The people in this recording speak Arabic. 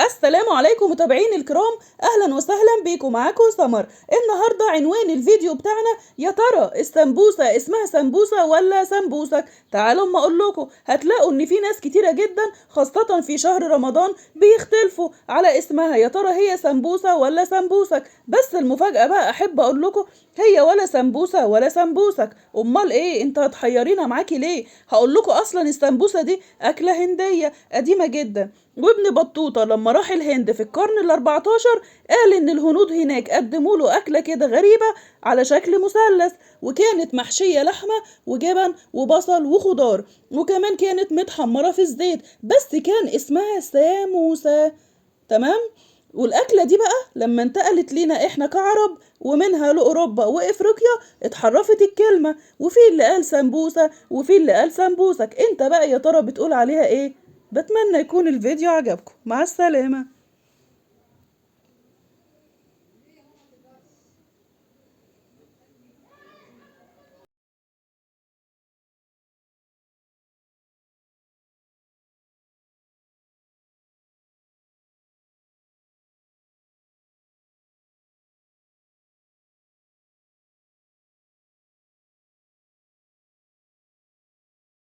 السلام عليكم متابعيني الكرام، اهلا وسهلا بيكم. معاكم سمر. النهارده عنوان الفيديو بتاعنا: يا ترى السمبوسه اسمها سمبوسه ولا سمبوسك؟ تعالوا اما اقول لكم. هتلاقوا ان في ناس كتيره جدا خاصه في شهر رمضان بيختلفوا على اسمها، يا ترى هي سمبوسه ولا سمبوسك. بس المفاجاه بقى احب اقول لكم، هي ولا سمبوسه ولا سمبوسك. امال ايه؟ انت هتحيرينا معاكي ليه؟ هقول لكم اصلا السمبوسه دي اكله هنديه قديمه جدا، وابن بطوطة لما راح الهند في القرن ال14 قال إن الهنود هناك قدموا له أكلة كده غريبة على شكل مثلث، وكانت محشية لحمة وجبن وبصل وخضار، وكمان كانت متحمرة في الزيت، بس كان اسمها ساموسة. تمام؟ والأكلة دي بقى لما انتقلت لينا احنا كعرب ومنها لأوروبا وإفريقيا اتحرفت الكلمة، وفي اللي قال سمبوسة وفي اللي قال سمبوسك. انت بقى يا ترى بتقول عليها ايه؟ بتمنى يكون الفيديو عجبكم. مع السلامة.